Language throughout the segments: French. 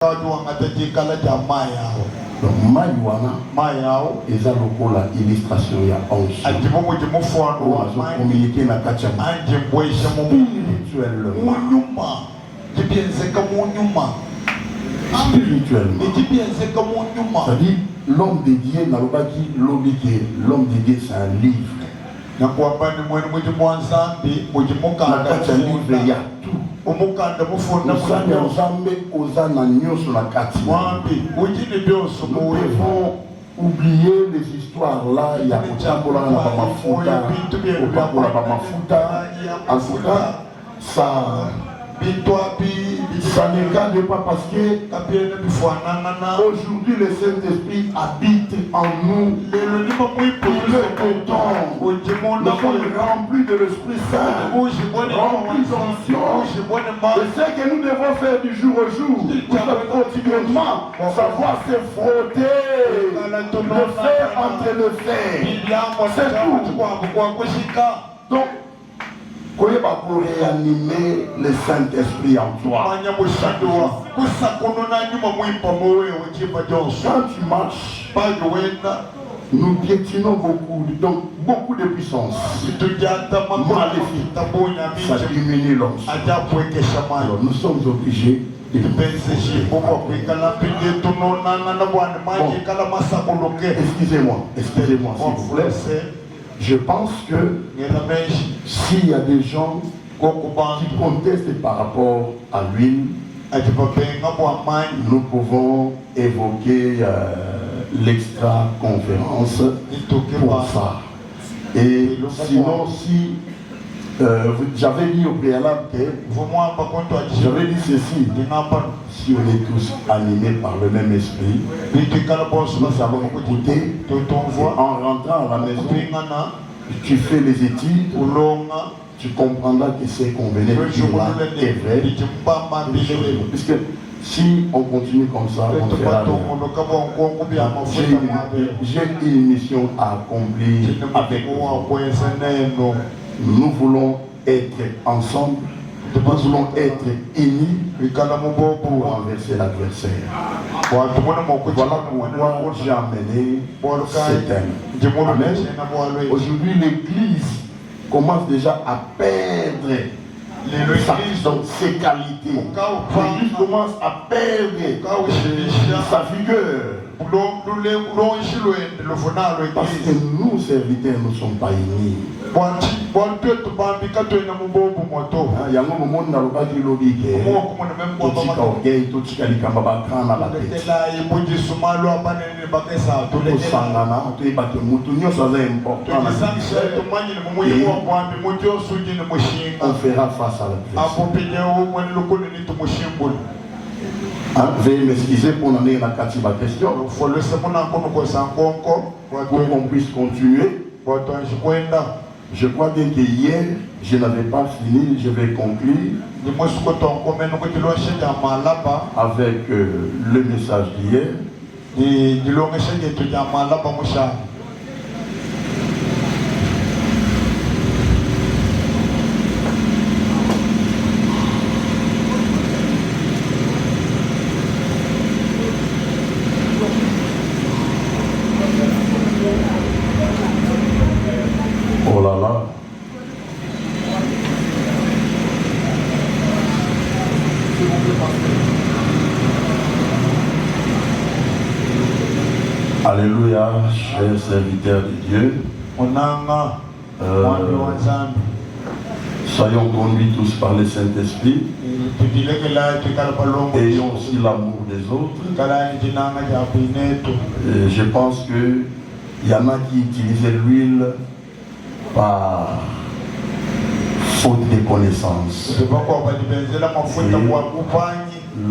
Donc, Mayuana, ils ont la illustration, il y a 11. On a communiqué dans la spirituellement. Spirituellement. C'est-à-dire, l'homme de Dieu, l'homme de Dieu, c'est un livre. Dans le livre, il y a tout. Nous sommes ensemble aux anagnos sur la carte. Nous devons oublier les histoires là. Il y a Otambola, en tout cas, ça ne regarde pas parce que aujourd'hui le Saint-Esprit habite en nous. Nous sommes remplis de l'Esprit Saint, remplis d'onction. Et ce que nous devons faire du jour au jour, quotidiennement, savoir se frotter, le fer entre le fer. C'est tout. Donc, pour réanimer le Saint-Esprit en toi. Quand tu marches, nous piétinons beaucoup, donc beaucoup de puissance. Maléfique, ça diminue l'homme. Alors nous sommes obligés de excusez-moi, s'il vous plaît. Je pense que s'il y a des gens qui contestent par rapport à l'huile, nous pouvons évoquer l'extra-conférence pour ça. Et sinon, si j'avais dit au préalable que j'avais dit ceci, si on est tous animés par le même esprit, nous allons écouter, en rentrant à la maison, tu fais les études, tu comprendras que c'est qu'on venait de dire là est vrai. Puisque si on continue comme ça, on fera rien. J'ai une mission à accomplir avec vous. Nous voulons être ensemble, nous voulons être unis pour renverser l'adversaire. Voilà pourquoi j'ai amené ce thème. Amen. Aujourd'hui, l'Église commence déjà à perdre ses qualités. L'Église commence à perdre sa vigueur. Parce que nous, serviteurs, nous ne sommes pas unis. Il y a un moment où on a dit on fera face à la veuillez m'excuser pour donner la quatrième question. Pour qu'on puisse continuer. Je crois bien que hier, je n'avais pas fini, je vais conclure avec le message d'hier. Oh là là. Alléluia, chers serviteurs de Dieu. Soyons conduits tous par le Saint-Esprit. Ayons aussi l'amour des autres. Je pense qu'il y en a qui utilisaient l'huile par faute de connaissance.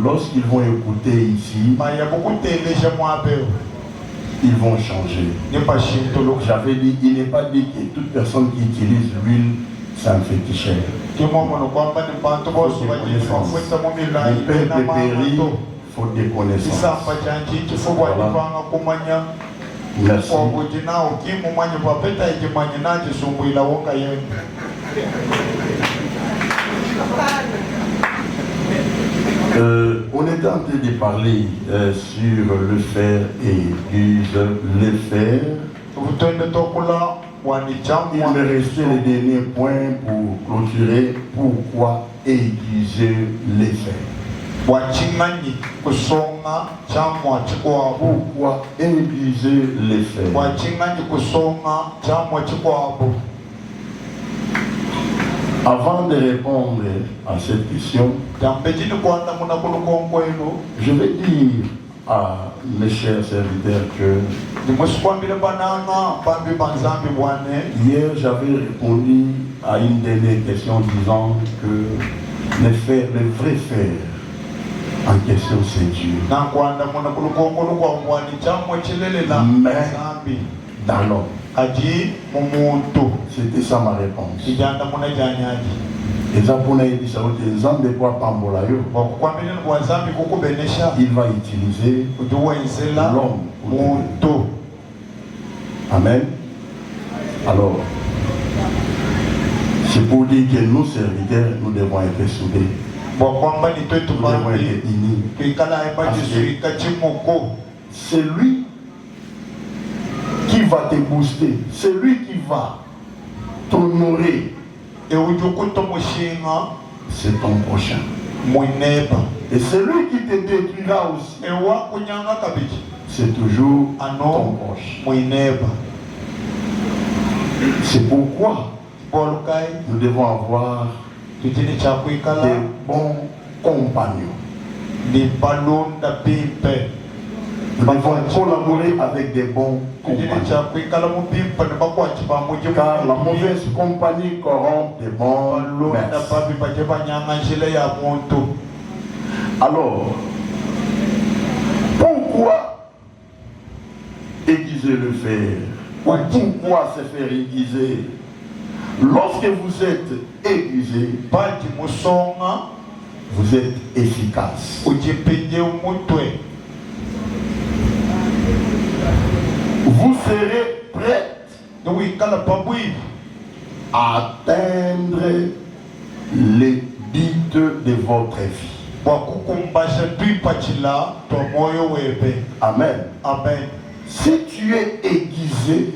Lorsqu'ils vont écouter ici, ils vont changer. J'avais dit, il n'est pas dit que toute personne qui utilise l'huile, c'est un féticheur. Le peuple périt, faute de connaissance. Voilà. Merci. On est en train de parler sur le fer aiguise, le fer. Il me restait les derniers points pour clôturer pourquoi aiguiser les fers. Pourquoi aiguiser les fers? Avant de répondre à cette question, je vais dire à mes chers serviteurs que hier j'avais répondu à une dernière question disant que le vrai fer en question c'est Dieu. Mais dans l'homme. C'était ça ma réponse. Il va utiliser l'homme. Amen. Alors, c'est pour dire que nous serviteurs, nous devons être soudés. Nous devons être unis. C'est lui qui va te booster, c'est lui qui va t'honorer. C'est ton prochain. Et c'est lui qui te détruira aussi. C'est toujours ton proche. C'est pourquoi nous devons avoir des bons compagnons. Nous devons collaborer avec des bons compagnons. Car la mauvaise compagnie corrompt des bons maîtres. Alors, pourquoi aiguiser le fer? Pourquoi se faire aiguiser? Lorsque vous êtes aiguisé, vous êtes efficace. Vous serez prêt à atteindre les buts de votre vie. Amen. Amen. Si tu es aiguisé,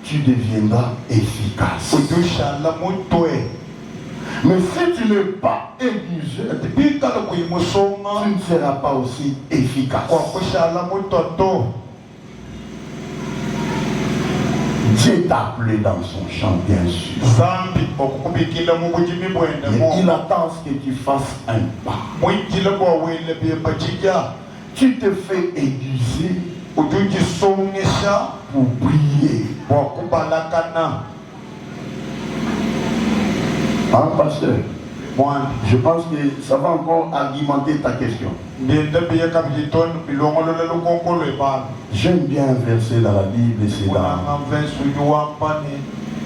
tu deviendras efficace. Mais si tu n'es pas aiguisé, tu ne seras pas aussi efficace. Dieu t'a appelé dans son champ, bien sûr. Et il attend que tu fasses un pas. Tu te fais aiguiser pour briller. Hein, pasteur? Je pense que ça va encore argumenter ta question. J'aime bien un verset dans la Bible, c'est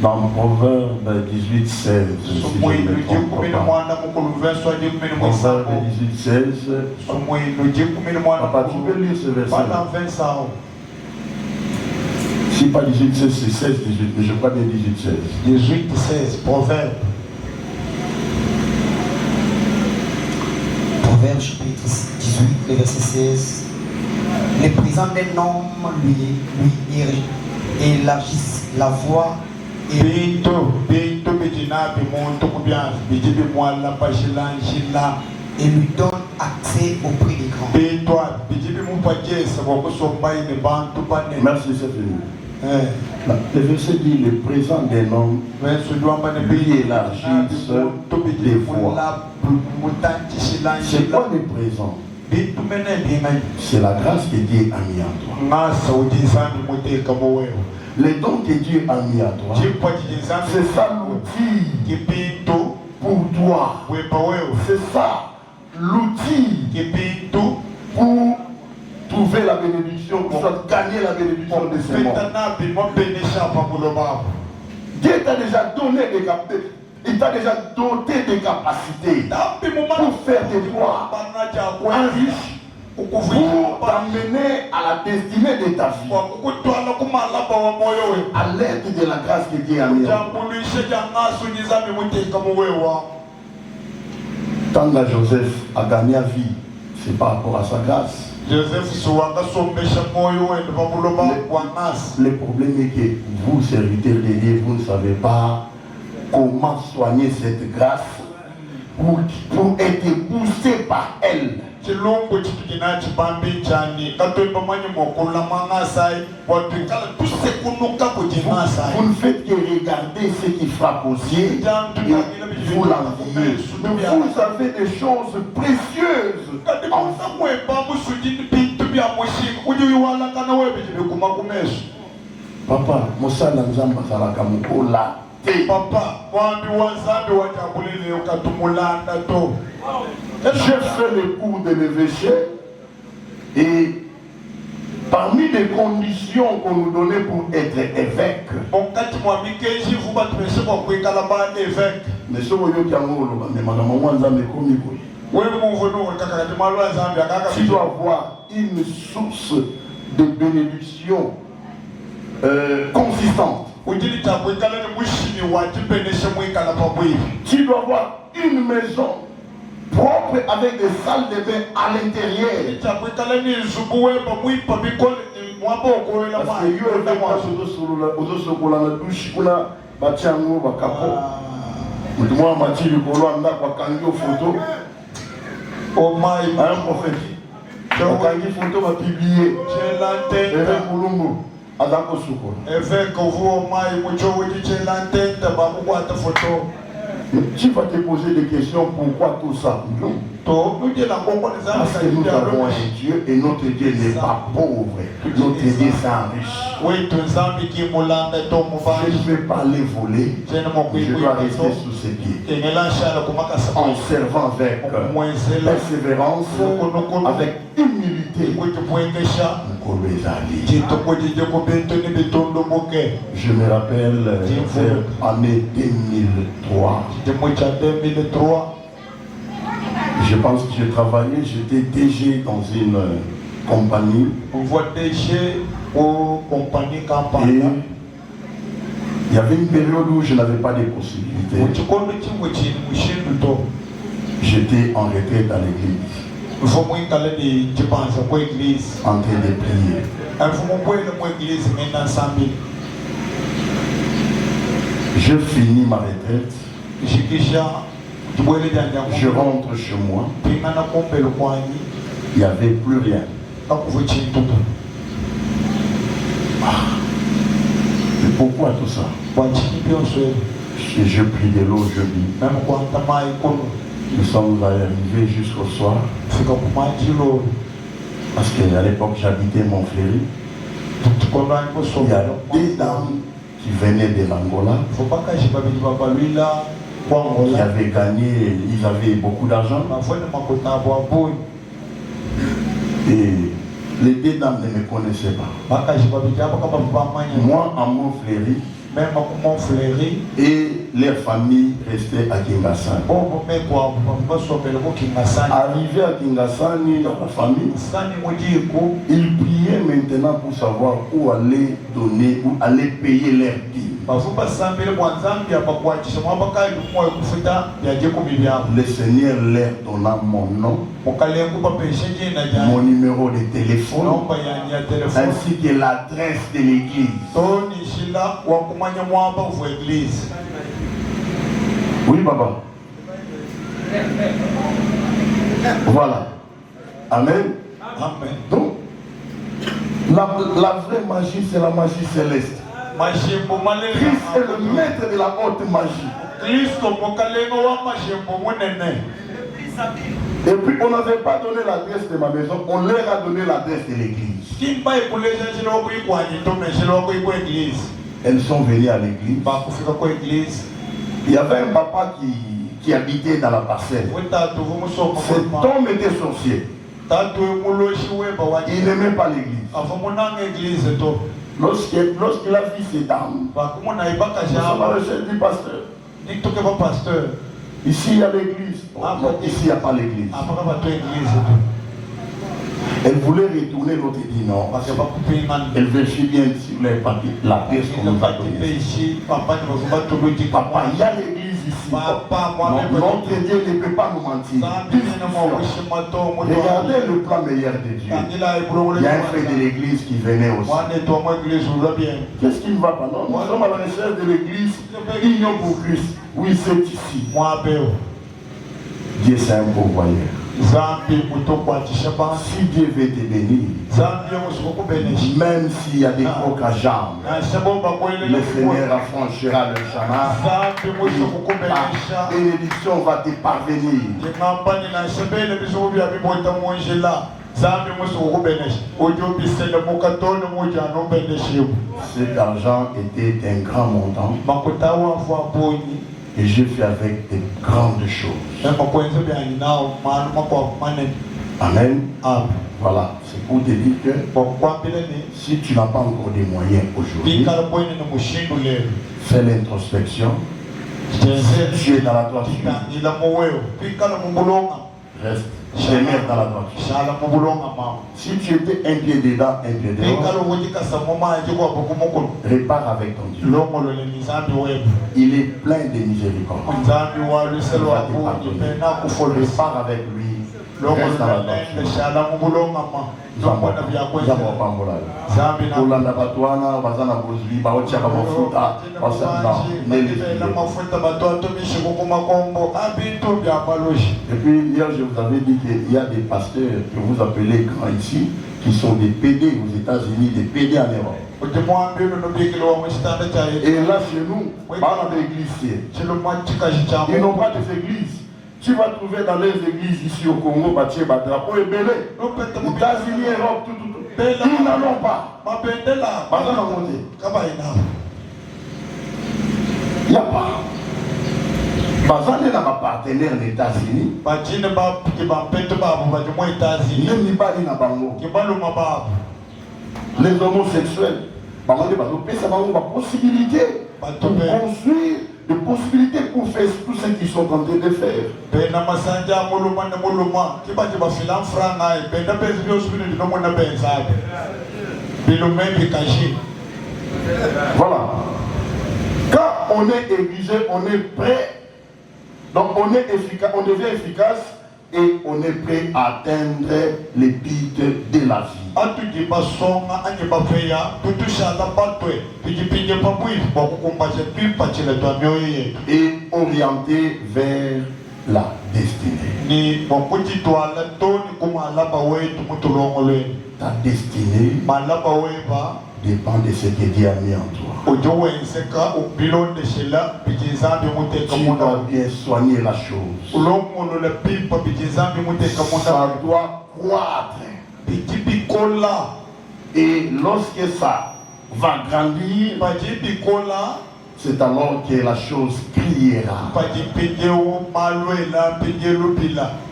dans Proverbe 18, 16. Si je ne me trompe pas. Proverbe 18, 16. Papa, tu peux lire ce verset? Si pas 18, 16, c'est 16, 18, mais je crois bien 18, 16. 18, 16, Proverbe. Proverbe chapitre 18, le verset 16. Les présents d'un homme lui élargissent la voie et lui donne accès auprès des grands. Merci, c'est fini. Le verset dit le présent d'un homme lui élargissent des voies. C'est quoi le présent? C'est la grâce que Dieu a mis en toi. Les dons que Dieu a mis à toi, c'est ça l'outil pour toi. C'est ça l'outil pour trouver la bénédiction, pour gagner la bénédiction de ces mondes. Dieu t'a déjà donné des capacités. Il t'a déjà doté de capacités pour faire de toi un riche, pour t'amener à la destinée de ta vie, à l'aide de la grâce que Dieu a mis. Tant que Joseph a gagné la vie, c'est par rapport à sa grâce. Joseph Souanga sombesha moyo et babuloba wangas. Le problème est que vous, serviteurs de Dieu, vous ne savez pas comment soigner cette grâce pour être boosté par elle. Chilongo chikina chibambi chani katwemba manye mokola mangasai watukala tusekunuka kujingasai. Vous ne faites que regarder ce qui frappe aux yeux et vous l'enviez. Vous avez des choses précieuses. Papa, Mosala Nzamba Salaka Mukola. Papa, wambi wazambi watabulile ukatumulanda to. J'ai fait le cours de l'évêché et parmi les conditions qu'on nous donnait pour être évêque, mais ce tu dois avoir une source de bénédiction consistante. Tu dois avoir une maison propre avec des salles de bain à l'intérieur. Tu vas te poser des questions, pourquoi tout ça? Non. Parce que nous avons un Dieu et notre Dieu n'est pas pauvre. Notre Dieu s'enrichit. Je ne vais pas les voler. Je dois rester sous ses pieds. En servant avec persévérance, avec humilité. Je me rappelle vers l'année 2003. Je pense que j'ai travaillé, j'étais DG dans une compagnie. Et il y avait une période où je n'avais pas de possibilités. J'étais en retraite à l'église. En train de prier. Je finis ma retraite. Je rentre chez moi. Il n'y avait plus rien. Mais pourquoi tout ça? Je prie de l'eau, je vis. Nous sommes arrivés jusqu'au soir. Parce qu'à l'époque j'habitais Montfleury. Il y a des dames qui venaient de l'Angola. Qui avaient gagné, ils avaient beaucoup d'argent. Et les deux dames ne me connaissaient pas. Moi en Montfleury et leur famille restait à Kingasani. Arrivé à Kingasani, dans la famille, ils priaient maintenant pour savoir où aller donner, où aller payer leur dîme. Le Seigneur leur donna mon nom, mon numéro de téléphone, ainsi que l'adresse de l'église. Oui, papa. Voilà. Amen. Donc, la vraie magie, c'est la magie céleste. Christ est le maître de la haute magie. Et puis on n'avait pas donné l'adresse de ma maison, on leur a donné l'adresse de l'église. Elles sont venues à l'église. Il y avait un papa qui habitait dans la parcelle. Cet homme était sorcier. Il n'aimait pas l'église. Lorsqu'il a vu ces dames, on a recherché du pasteur. Ici il y a l'église. Ici il n'y a pas l'église. Elle voulait retourner, l'autre dit non. Elle vérifie bien sur les papiers, la pièce qu'on nous a donnée. Papa, il y a l'église ici. Papa, Notre Dieu ne peut pas nous mentir. Regardez le plan meilleur de Dieu. Il y a un frère de l'église qui venait aussi. Qu'est-ce qui ne va pas? Non, nous sommes à la recherche de l'église Union pour Christ. Oui, c'est ici. Dieu c'est un pourvoyeur. Si Dieu veut te bénir, même s'il y a des coques à jambes, le Seigneur affranchira le chemin. La bénédiction va te parvenir. Cet argent était un grand montant. Et j'ai fait avec de grandes choses. Amen. Voilà, c'est pour te dire que si tu n'as pas encore des moyens aujourd'hui, fais l'introspection. Si tu es dans la droiture, reste. Demeure dans la droiture. Si tu étais un pied dedans, un pied dehors, répare avec ton Dieu. Il est plein de miséricorde. Répare avec lui. Reste dans la droiture. Et puis hier je vous avais dit qu'il y a des pasteurs que vous appelez grands ici qui sont des PD aux États-Unis, des PD en Europe. Et là chez nous, on a des églises. Ils n'ont pas des églises. Tu vas trouver dans les églises ici au Congo, bâtir un drapeau et belé. États-Unis, Europe, tout. Ils n'en ont pas. Il n'y a pas. Bazan est dans ma partenaire aux États-Unis. Les homosexuels, ça va une possibilité pour construire des possibilités pour faire tout ce qu'ils sont en train de faire. Voilà. Quand on est exigé, on est prêt. Donc on est efficace, on devient efficace et on est prêt à atteindre les buts de la vie. Et orienté vers la destinée. Ta destinée dépend de ce que Dieu a mis en toi. Tu dois bien soigner la chose. Ça doit croître. Et lorsque ça va grandir, c'est alors que la chose criera.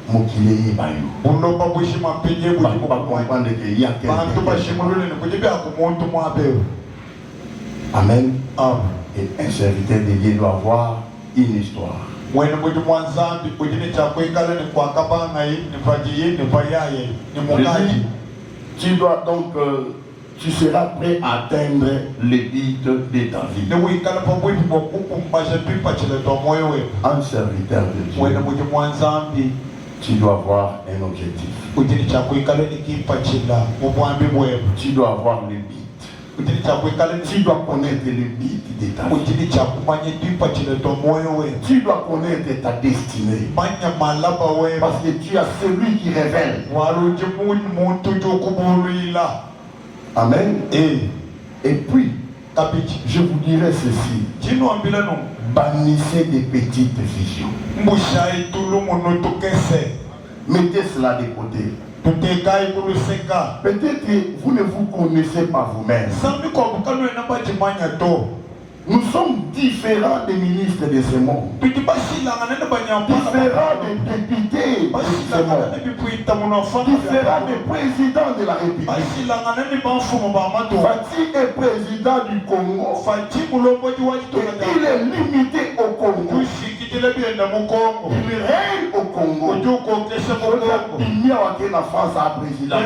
Mokile Bayo. Pas comprendre qu'il y a quelqu'un. Amen. Et un serviteur de Dieu doit avoir une histoire. Tu dois donc, tu seras prêt à atteindre les buts de ta vie. Un serviteur de Dieu, tu dois avoir un objectif. Tu dois avoir le but. Tu dois connaître le but de ta vie. Tu dois connaître ta destinée. Parce que tu as celui qui révèle. Amen. Et puis, je vous dirai ceci. Bannissez des petites visions. Mettez cela de côté. Peut-être que vous ne vous connaissez pas vous-même. Nous sommes différents des ministres de ce monde. Différents des députés de ce monde. Différents des présidents de la République. Fati est président du Congo. Et il est limité au Congo. Il règne au Congo. Il y a en France un président.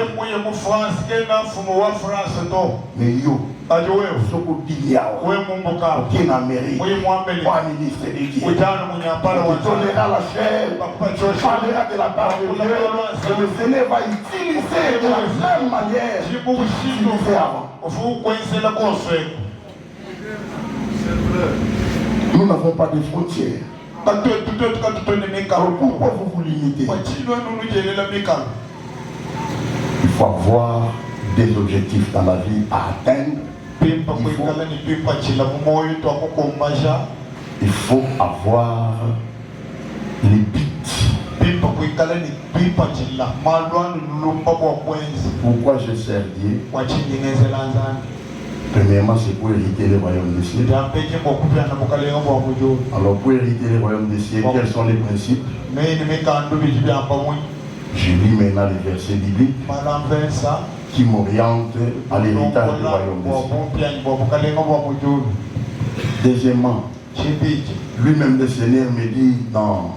Mais yo, ajo wewe soko biliao wewe mumbuka qui en Amérique wewe muambele pas ministre de Dieu ujana munyapala wa donnera la chair parlera de la part de Dieu que le Seigneur va utiliser de la même manière utilisé avant. Nous n'avons pas de frontières. Alors pourquoi vous vous limitez? Il faut avoir des objectifs dans la vie à atteindre. Il faut avoir les buts. Pourquoi je sers Dieu? Premièrement, c'est pour hériter le royaume des cieux. Alors, pour hériter le royaume des cieux, quels sont les principes? Je lis maintenant les versets bibliques qui m'orientent à l'héritage du royaume des cieux. Deuxièmement, lui-même le Seigneur me dit dans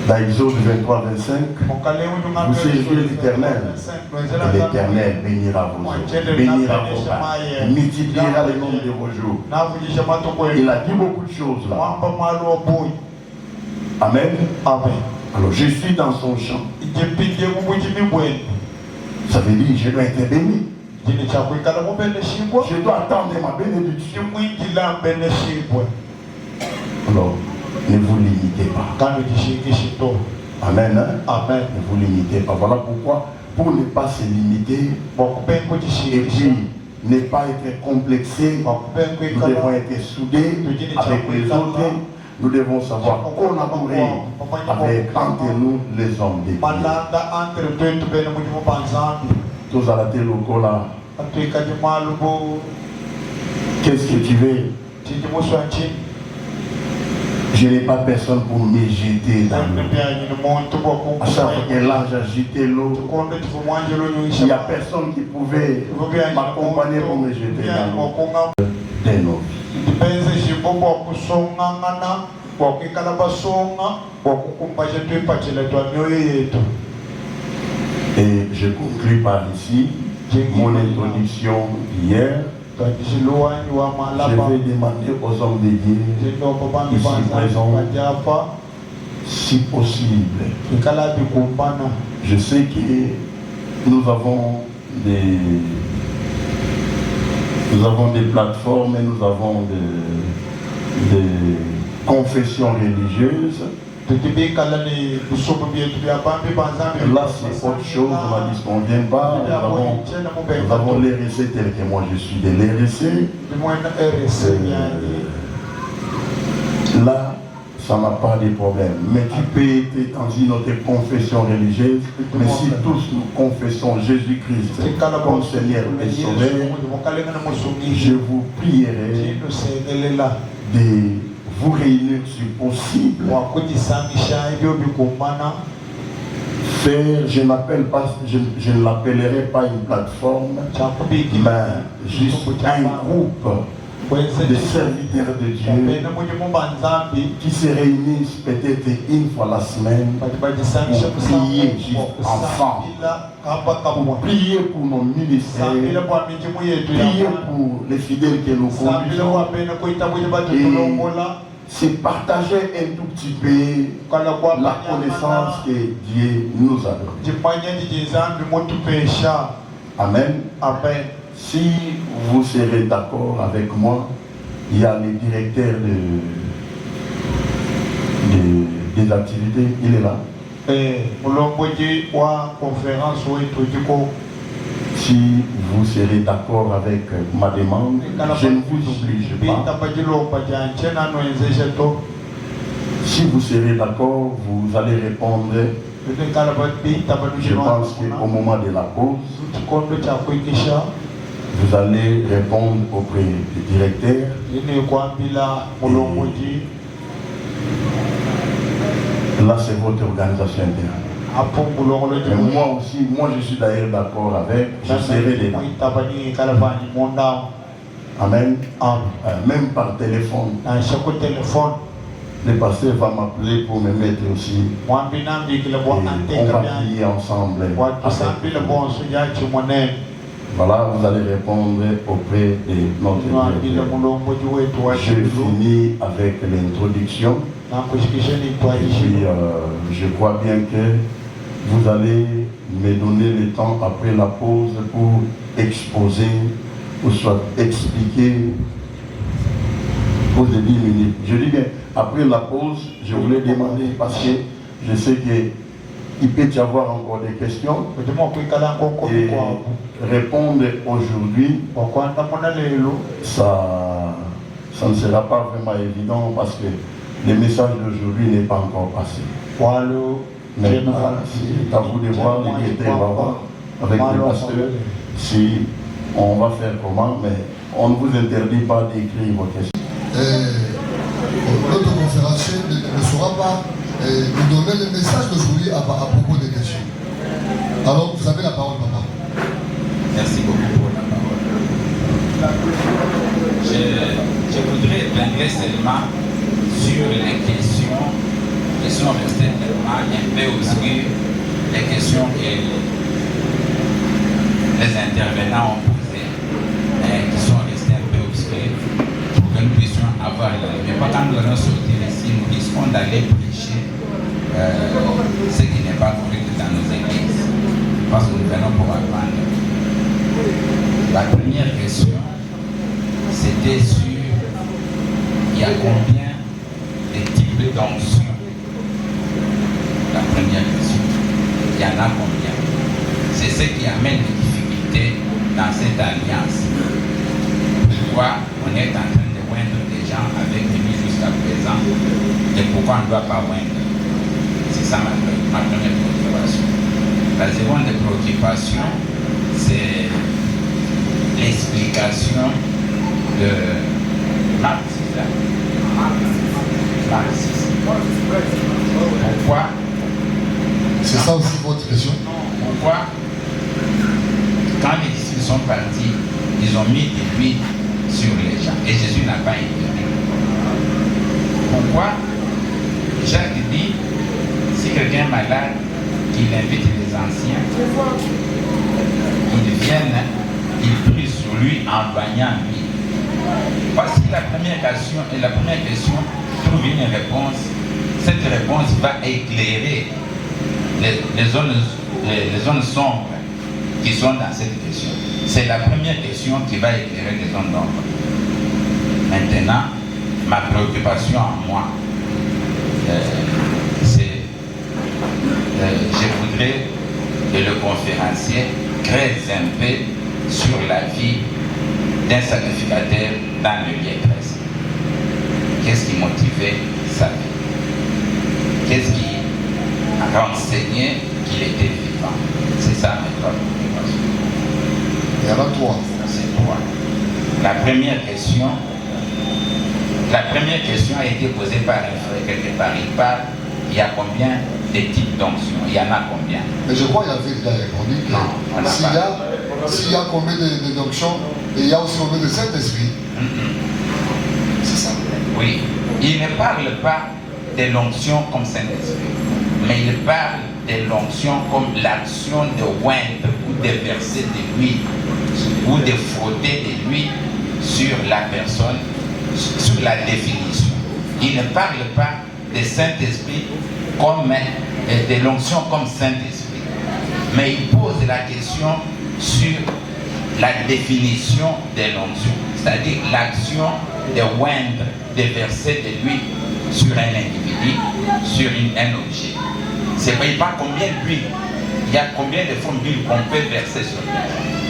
Exode 23, 25, vous servirez l'Éternel, et l'Éternel bénira vos jours, bénira vos pas, multipliera le nombre de vos jours. Il a dit beaucoup de choses là. Amen. Alors je suis dans son champ. Ça veut dire que je dois être béni. Je dois attendre ma bénédiction. Alors, ne vous limitez pas. Amen. Hein? Amen. Ne vous limitez pas. Voilà pourquoi, pour ne pas se limiter, et puis ne pas être complexé, nous devons être soudés avec les autres. Nous devons savoir collaborer avec entre nous les hommes de Dieu. Tous à la télé au là. Qu'est-ce que tu veux? Je n'ai pas personne pour me jeter dans l'eau. À chaque fois que l'ange a jeté l'eau, il n'y a personne qui pouvait m'accompagner pour me jeter dans l'eau. De nos vies. Et je conclue par ici mon introduction hier. Je vais demander aux hommes de Dieu ici présents, si possible. Je sais que nous avons des plateformes et nous avons des confessions religieuses. Là, c'est autre chose, on m'a dit qu'on ne vient pas. Nous avons les RSC tels que moi je suis de l'RSC. Là, ça n'a pas de problème. Mais tu peux être dans une autre confession religieuse. Mais si tous nous confessons Jésus-Christ comme Seigneur et Sauveur, je vous prierai de vous réunir si possible. Faire, je ne l'appellerai pas une plateforme, mais juste un groupe de serviteurs de Dieu qui se réunissent peut-être une fois la semaine pour prier ensemble, pour prier pour nos ministères, prier pour les fidèles que nous conduisons et c'est partager un tout petit peu la connaissance que Dieu nous a donnée. Amen. Amen. Si vous serez d'accord avec moi, il y a le directeur des activités, il est là. Si vous serez d'accord avec ma demande, je ne vous oblige pas. Si vous serez d'accord, vous allez répondre. Je pense qu'au moment de la pause, vous allez répondre auprès du directeur. Là, c'est votre organisation interne. Mais moi aussi, moi je suis d'ailleurs d'accord avec, je serai dedans. Amen. Même par téléphone. Le pasteur va m'appeler pour me mettre aussi. Et on va prier ensemble. Voilà, vous allez répondre auprès de notre directeur. Je finis avec l'introduction. Et puis, je crois bien que vous allez me donner le temps après la pause pour exposer ou soit expliquer pause de 10 minutes. Je dis bien, après la pause, je voulais demander, parce que je sais qu'il peut y avoir encore des questions, et répondre aujourd'hui, ça ne sera pas vraiment évident parce que le message d'aujourd'hui n'est pas encore passé. Maintenant, c'est à vous de voir, les va voir avec le pasteur si on va faire comment, mais on ne vous interdit pas d'écrire vos questions. Notre conférencier ne saura pas nous donner le message d'aujourd'hui à propos des questions. Alors, vous avez la parole, papa. Merci beaucoup pour la parole. Je voudrais revenir seulement sur les questions qui sont restées tellement un peu obscures, les questions que les intervenants ont posées, qui sont restées un peu obscures, pour que nous puissions avoir la lumière. Quand nous allons sortir ici, nous risquons d'aller prêcher ce qui n'est pas correct dans nos églises, parce que nous venons pour apprendre. La première question, c'était sur il y a combien de types d'onctions. La première question, il y en a combien? C'est ce qui amène des difficultés dans cette alliance. Pourquoi on est en train de oindre des gens avec lui jusqu'à présent et pourquoi on ne doit pas oindre? C'est ça ma première préoccupation. La seconde préoccupation, c'est l'explication de marxisme. Pourquoi? C'est ça aussi votre question? Pourquoi, quand les disciples sont partis, ils ont mis de l'huile sur les gens et Jésus n'a pas intervenu? Pourquoi Jacques dit, si quelqu'un est malade, qu'il invite les anciens, ils viennent, ils prient sur lui en baignant lui. Voici la première question, et la première question trouve une réponse. Cette réponse va éclairer les zones sombres qui sont dans cette question. C'est la première question qui va éclairer les zones d'ombre. Maintenant, ma préoccupation à moi, c'est je voudrais que le conférencier creuse un peu sur la vie d'un sacrificateur dans le lieu précis. Qu'est-ce qui motivait sa vie? Qu'est-ce qui a renseigné qu'il était vivant? C'est ça mes trois préoccupations. Il y en a trois. C'est trois. La première question a été posée par un frère quelque part. Il parle, il y a combien de types d'onctions? Il y en a combien? Mais je crois qu'il avait déjà répondu que s'il y a combien d'onctions, et il y a aussi combien de Saint-Esprit. C'est ça. Oui. Il ne parle pas de l'onction comme Saint-Esprit, mais il parle de l'onction comme l'action de oindre ou de verser de l'huile ou de frotter de l'huile sur la personne, sur la définition. Il ne parle pas de Saint-Esprit comme de l'onction comme Saint-Esprit, mais il pose la question sur la définition de l'onction, c'est-à-dire l'action de oindre, de verser de l'huile sur un individu, sur un objet. C'est pas, il parle combien d'huile, il y a combien de formes d'huile qu'on peut verser sur lui.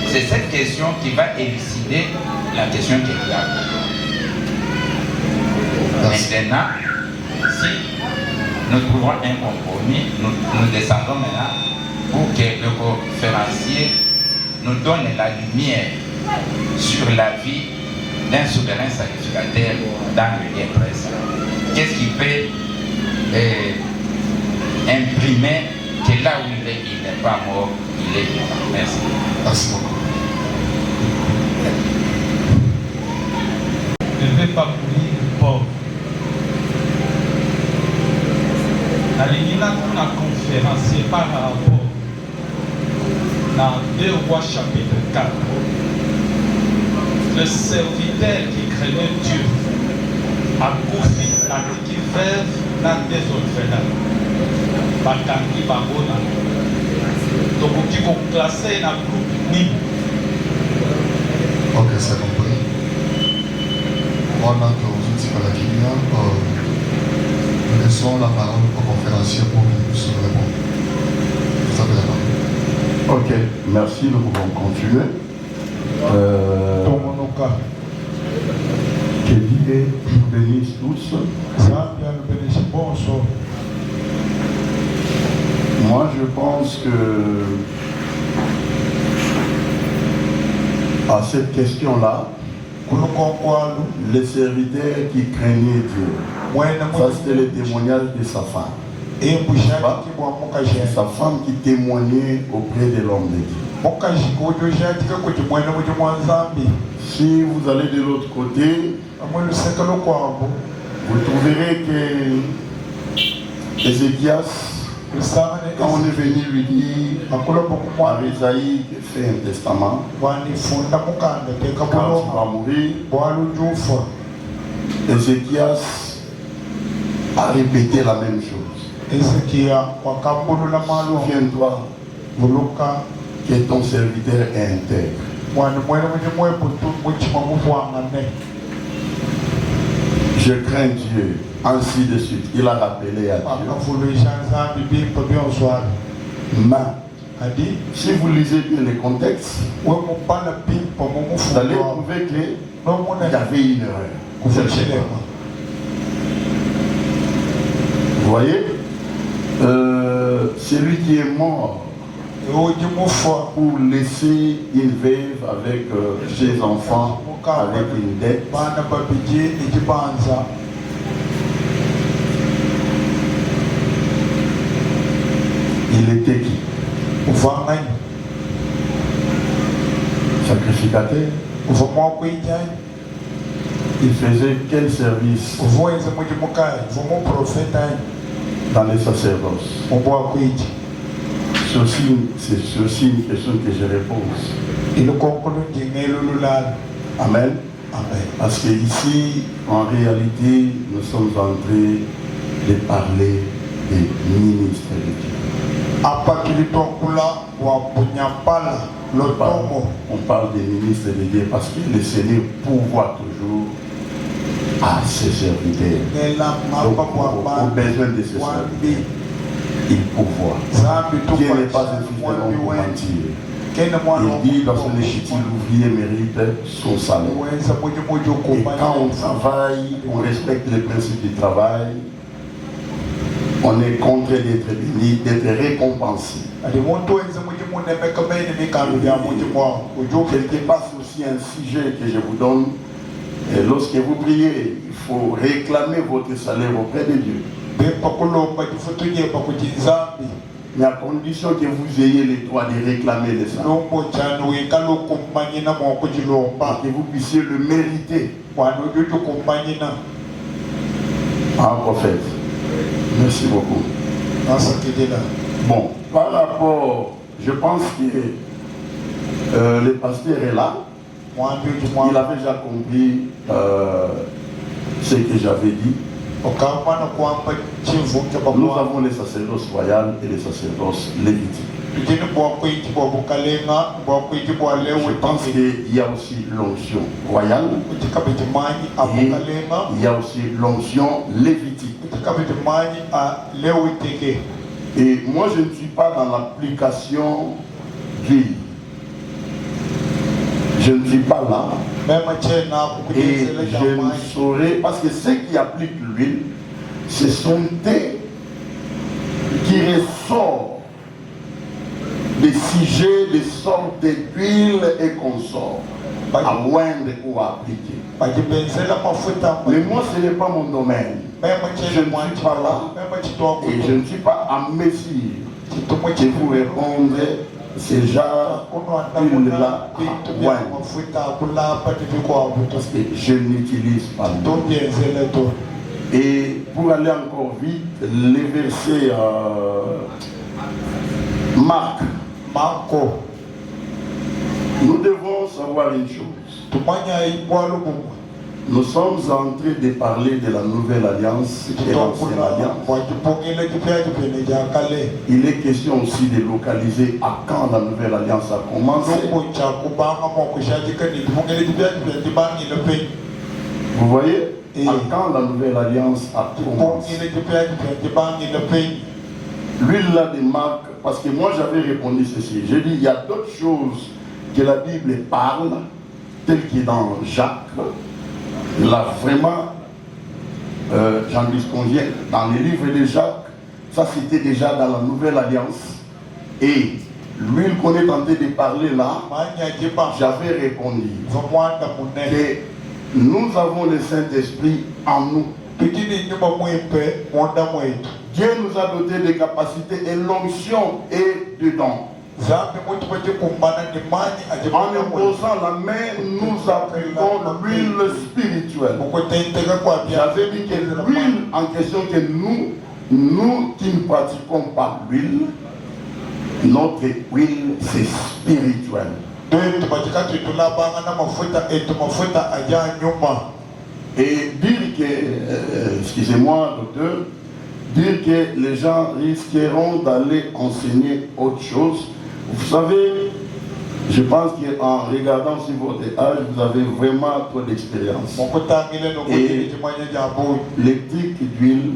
C'est cette question qui va élucider la question qu'il y a. Maintenant, si nous trouvons un compromis, nous descendons maintenant pour que le conférencier nous donne la lumière sur la vie d'un souverain sacrificateur dans le lieu présent. Qu'est-ce qui peut imprimer que là où il n'est pas mort, il est vivant? Merci. Merci beaucoup. Je ne vais pas punir le pauvre. La ligne qu'on a conférencié par rapport Dans 2 Rois chapitre 4, le serviteur qui craignait Dieu a confié à qui veuve dans des orphelins. Batangi Babona. Donc, on peut classer dans le groupe NIM. Ok, c'est compris. Pendant que vous étiez à la Kenya, nous laissons la parole au conférencier pour qu'il puisse répondre. Vous avez la parole. Ok, merci, nous pouvons continuer. Que Dieu nous bénisse tous. Moi, je pense que à cette question-là, les serviteurs qui craignaient Dieu, ça c'était le témoignage de sa femme. C'est sa femme qui témoignait auprès de l'homme de Dieu. Si vous allez de l'autre côté, vous trouverez que Ézéchias, quand on est venu lui dire, à Isaïe fait un testament, quand tu vas mourir, Ézéchias a répété la même chose. Souviens-toi que ton serviteur est intègre. Je crains Dieu, ainsi de suite. Il a rappelé à Dieu. Mais, si vous lisez bien les contextes, vous allez trouver qu'il y avait une erreur. Vous voyez, celui qui est mort pour laisser une veuve avec ses enfants, avec une dette, il était qui? Sacrificateur. Il faisait quel service dans les sacerdoces? C'est aussi une question que je repose. Amen. Parce que ici, en réalité, nous sommes en train de parler des ministres de Dieu. On parle des ministres de Dieu parce que le Seigneur pourvoit toujours à ses serviteurs. Donc, au besoin de ses serviteurs, il pourvoit. Dieu n'est pas un fils de l'homme pour mentir. Il dit dans son écriture, l'ouvrier mérite son salaire. Et quand on travaille, on respecte les principes du travail, on est contraint d'être béni, d'être récompensé. Quelque part, c'est aussi un sujet que je vous donne. Et lorsque vous priez, il faut réclamer votre salaire auprès de Dieu. Mais à condition que vous ayez le droit de réclamer le salaire. Que vous puissiez le mériter. Ah, prophète. Merci beaucoup. Bon, par rapport, je pense que le pasteur est là. Il avait déjà compris ce que j'avais dit. Nous avons les sacerdoces royales et les sacerdoces lévitiques. Je pense qu'il y a aussi l'onction royale et il y a aussi l'onction lévitique. Et moi je ne suis pas dans l'application d'huile. Je ne suis pas là. Et je ne saurais, parce que ceux qui appliquent l'huile, ce sont eux qui ressortent des sujets, des sortes d'huile et consorts, à moindre ou à appliquer. Mais moi, ce n'est pas mon domaine. Je ne suis pas là et je ne suis pas en mesure de vous répondre. C'est genre une-là à moindre. Parce que je n'utilise pas l'huile. Et pour aller encore vite, les versets Marc Nous devons savoir une chose. Nous sommes en train de parler de la nouvelle alliance et l'ancienne alliance. Il est question aussi de localiser à quand la nouvelle alliance a commencé. Vous voyez, à quand la nouvelle alliance a commencé. L'huile là de Marc, parce que moi j'avais répondu ceci. J'ai dit, il y a d'autres choses que la Bible parle, telles que dans Jacques. Là, vraiment, j'en dis ce qu'on vient, dans les livres de Jacques, ça c'était déjà dans la Nouvelle Alliance. Et l'huile qu'on est en train de parler là, j'avais répondu que nous avons le Saint-Esprit en nous. Dieu nous a doté des capacités et l'onction est dedans. En imposant la main, nous appliquons l'huile spirituelle. J'avais dit que l'huile en question que nous qui ne pratiquons pas l'huile, notre huile c'est spirituel. Et dire que, excusez-moi docteur, dire que les gens risqueront d'aller enseigner autre chose. Vous savez, je pense qu'en regardant sur votre âge, vous avez vraiment trop d'expérience. Et l'éthique d'huile,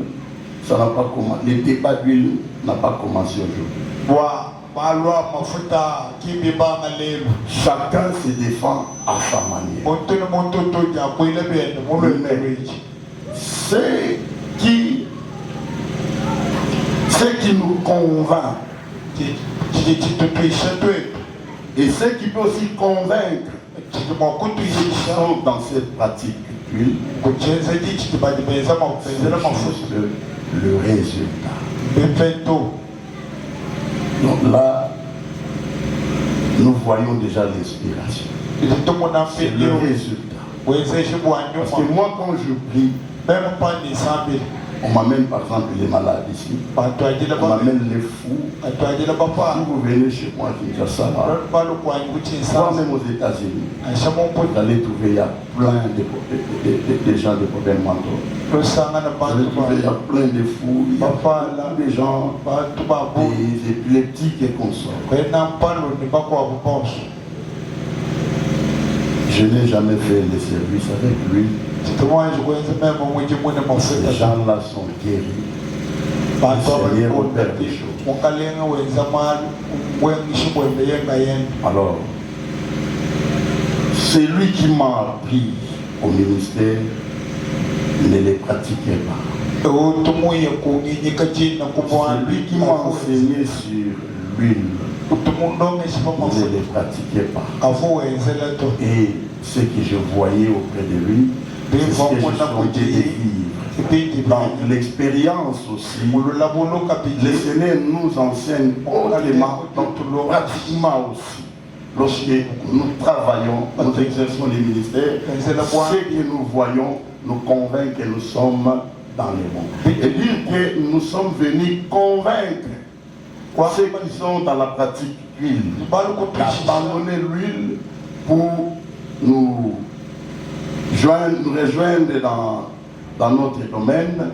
ça n'a pas commencé. Le débat d'huile n'a pas commencé aujourd'hui. Chacun se défend à sa manière. Ce qui nous convainc, et ce qui peut aussi convaincre qui sont dans cette pratique d'huile, c'est le résultat. Donc là, nous voyons déjà l'inspiration. C'est le résultat. Parce que moi, quand je prie, on m'amène par exemple les malades ici, on m'amène les fous. Si vous venez chez moi à Kinshasa, même aux États-Unis, vous allez trouver, il y a plein de gens de problèmes mentaux. Vous allez trouver, il y a plein de fous, il y a des gens, des épileptiques et consorts. Je n'ai jamais fait le service avec lui. Ces gens-là sont guéris. Le Seigneur opère des choses. Alors, c'est lui qui m'a appris au ministère, ne les pratiquait pas. C'est lui qui m'a enseigné sur l'huile. Ne les pratiquait pas. Et ce que je voyais auprès de lui, c'est ce que je souhaitais vivre. Dans l'expérience aussi, le Seigneur nous enseigne autrement, pratiquement aussi. Lorsque nous travaillons, nous exerçons les ministères, ce que nous voyons nous convainc que nous sommes dans les mondes. Et dire que nous sommes venus convaincre ceux qui sont dans la pratique d'huile, d'abandonner l'huile pour nous rejoindre dans notre domaine,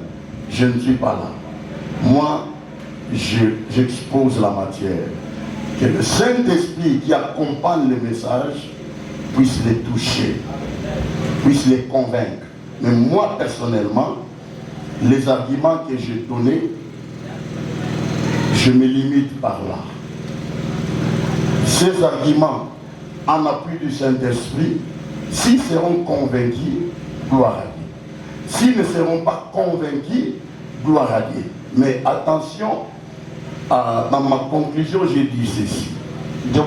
je ne suis pas là. Moi, j'expose la matière. Que le Saint-Esprit qui accompagne le message puisse les toucher, puisse les convaincre. Mais moi, personnellement, les arguments que j'ai donnés, je me limite par là. Ces arguments, en appui du Saint-Esprit, s'ils seront convaincus, gloire à Dieu. S'ils ne seront pas convaincus, gloire à Dieu. Mais attention, dans ma conclusion, j'ai dit ceci. Il y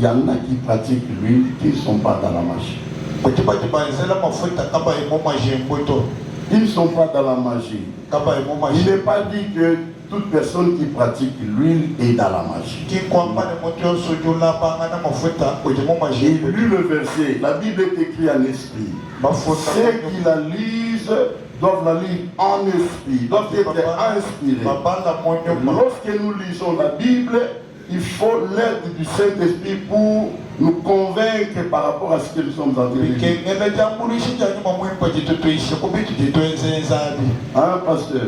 en a qui pratiquent l'huile qui ne sont pas dans la magie. Ils ne sont pas dans la magie. Il n'est pas dit que toute personne qui pratique l'huile est dans la magie. J'ai lu le verset, la Bible est écrite en esprit. Ceux qui la lisent doivent la lire en esprit, doivent être inspirés. Lorsque nous lisons la Bible, il faut l'aide du Saint-Esprit pour nous convaincre par rapport à ce que nous sommes en train de vivre. Hein, pasteur?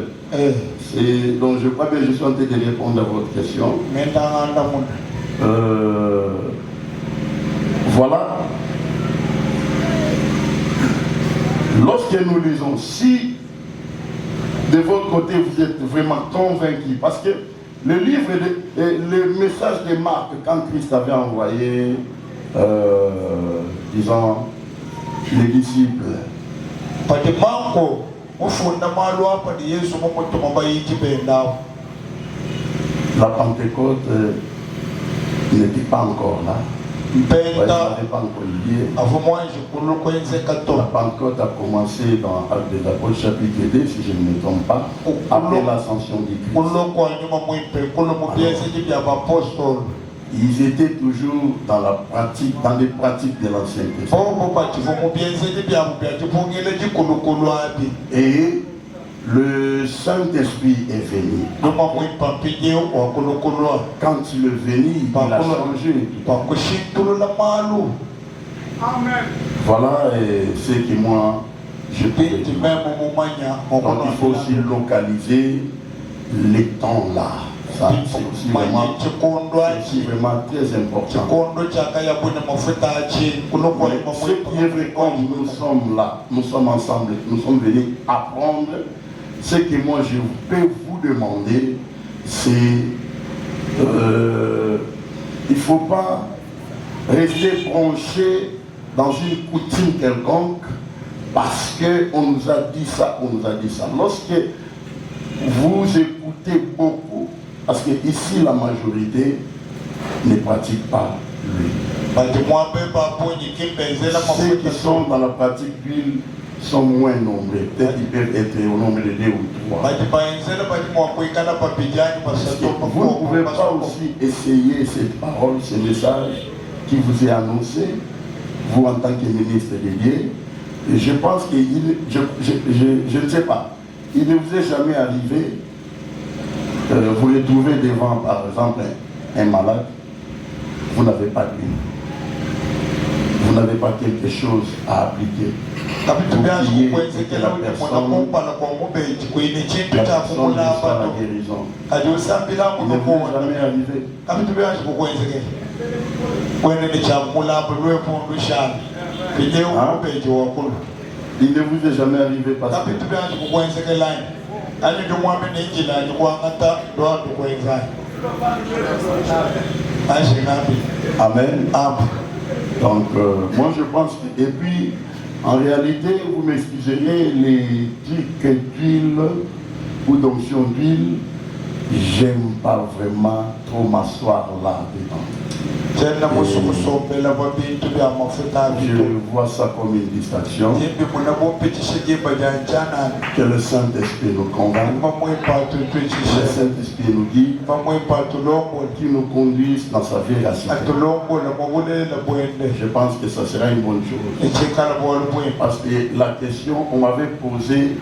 Donc je crois que je suis en train de répondre à votre question. Voilà. Lorsque nous lisons, si de votre côté vous êtes vraiment convaincus, parce que le livre, le message de Marc, quand Christ avait envoyé, disons, les disciples, la Pentecôte n'était pas encore là. La Pentecôte a commencé dans Actes des Apôtres chapitre 2, si je ne me trompe pas, après l'ascension du Christ. Ils étaient toujours dans la pratique, dans les pratiques de l'Ancien Testament. Et le Saint-Esprit est venu. Quand il est venu, il a changé. Voilà ce que moi je peux dire. Donc il faut aussi localiser les temps là. Ça, c'est aussi vraiment très important. Ce qui est vrai, comme nous sommes là, nous sommes ensemble, nous sommes venus apprendre. Ce que moi je peux vous demander, c'est il ne faut pas rester branché dans une coutume quelconque parce qu'on nous a dit ça, on nous a dit ça. Lorsque vous écoutez beaucoup, parce que ici la majorité ne pratique pas l'huile. Ceux qui sont dans la pratique d'huile sont moins nombreux. Peut-être ils peuvent être au nombre de 2 ou 3. Vous ne pouvez pas aussi essayer cette parole, ce message qui vous est annoncé, vous en tant que ministre de Dieu. Et je pense que, je ne sais pas, il ne vous est jamais arrivé, vous le trouvez devant par exemple un malade, vous n'avez pas d'huile. Vous n'avez pas quelque chose à appliquer. La personne la guérison. Il ne vous est jamais arrivé. Il ne vous est jamais arrivé parce que Amen. Donc, moi je pense que, et puis, en réalité, vous m'excuserez, les trucs d'huile ou d'onction d'huile, j'aime pas vraiment trop m'asseoir là-dedans. Je vois ça comme une distraction. Que le Saint-Esprit nous convainc, que le Saint-Esprit nous guide, qu'il nous conduise dans sa véracité. Je pense que ça sera une bonne chose. Parce que la question, on m'avait posé,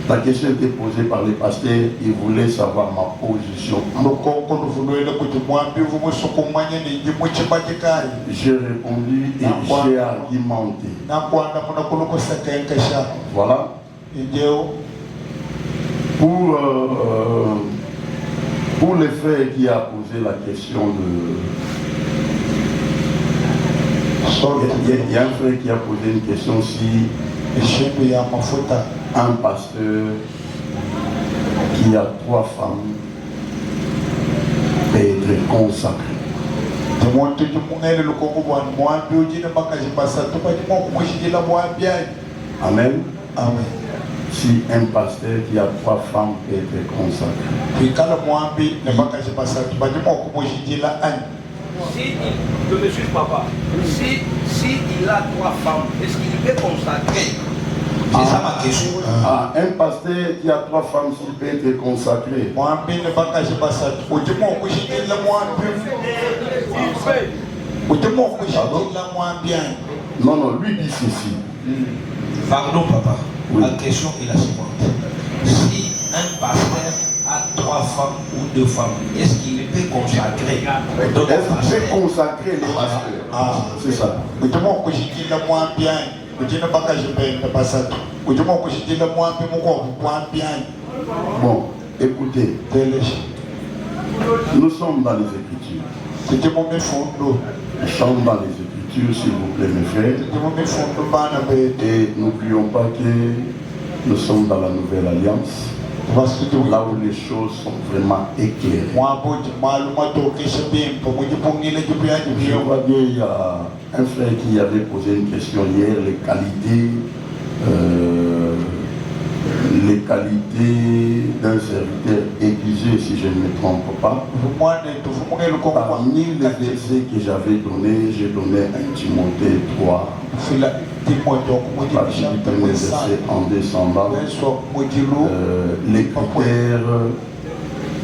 la question était posée par les pasteurs, ils voulaient savoir ma position. J'ai répondu et j'ai argumenté. Voilà. Pour le frère qui a posé la question de... Il y a un frère qui a posé une question si un pasteur qui a 3 femmes peut être consacré. Amen. Amen. Si un pasteur qui a 3 femmes peut être consacré. Si je me suis papa, si il a 3 femmes, est-ce qu'il peut consacrer? C'est ça ma question. Un pasteur qui a 3 femmes, s'il peut être consacré. Non, non, lui dit ceci. Pardon papa, oui. La question est la suivante. Si un pasteur a 3 femmes ou 2 femmes, est-ce qu'il peut consacrer d'autres Est-ce que pasteurs? c'est consacrer les pasteurs? Ah, C'est ça. ujuma kushikila mwambia ujina baka jipenda pasatu ujuma kushikila mwambia muko mwambia Bon, écoutez, telesh nous sommes dans les Écritures. kujima mifundo Nous sommes dans les Écritures, s'il vous plaît, mes frères. kujima mifundo bana be Et n'oublions pas que nous sommes dans la Nouvelle Alliance, basutu là où les choses sont vraiment éclairées. mwabuji maluma tokesha bimpo mujipungile jipya Je jipyo vois bien, il y a un frère qui avait posé une question hier, les qualités d'un serviteur aiguisé, si je ne me trompe pas. vumwane tufumungele Parmi les versets que j'avais donnés, j'ai donné 1 Timothée 3, fila timoto kumujibisha parmi les versets en descendant, Yesu mujilu les critères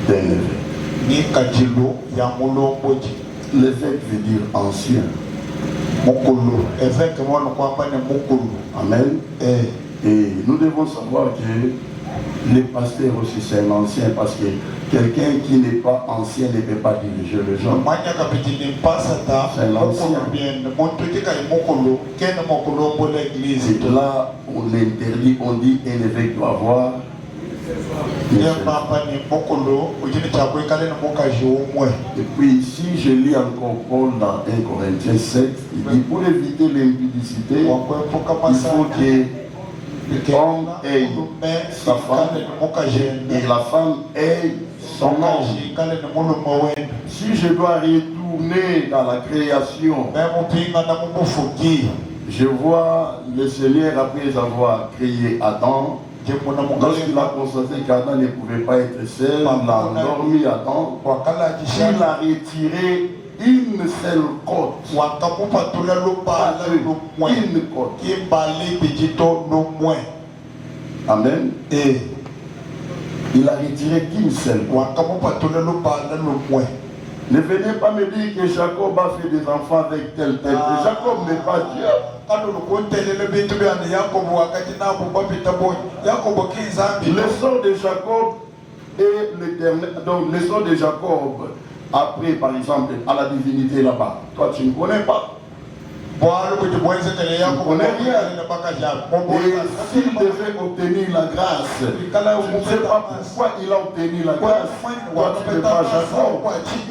d'un évêque. ni kajilo ya mulomboji L'évêque veut dire ancien. mukulu eveke mwana kwamba ne mukulu Amen. eh Et nous devons savoir que les pasteurs aussi c'est un ancien parce que quelqu'un qui n'est pas ancien ne peut pas diriger les gens. manya kapitini pasata C'est l'ancien. mukulu bien muntu tika mukulu kene mukulu mbola église Et là, on interdit, on dit un évêque doit avoir une ye seule. papa ni mukulu ujini chako ikale na mukaji umwe Et puis ici, je lis encore Paul dans 1 Corinthiens 7, il dit pour éviter l'impudicité, wakwepuka il faut masaka que l'homme ait sa femme et la femme ait son homme. ikale ni mulumo wenu Si je dois retourner dans la création, memupinga na mumufuki je vois le Seigneur après avoir créé Adam. jemuna Lorsqu'il a mukale constaté qu'Adam ne pouvait pas être seul, il a endormi Adam. wakala Il jishana a retiré une seule côte. wakamupatula lupala Pas lumwe une côte. kimbali bijito lumwe Amen. eh Il a retiré qu'une seule côte. wakamupatula lupala lumwe Ne venez pas me dire que Jacob a fait des enfants avec tel. Jacob n'est pas Dieu. kano lukuntelele bintu byane yakobo wakati nabo babita boy yakobo kinzambi Le sort de Jacob et l'éternel. Donc, le sort de Jacob, après, par exemple, à la divinité là-bas. Toi, tu ne connais pas. bwalo kuti bwenzekele yakobo na bakaja Et s'il devait obtenir la grâce, je ne sais pas pourquoi il a obtenu la grâce. Toi, tu n'es pas Jacob.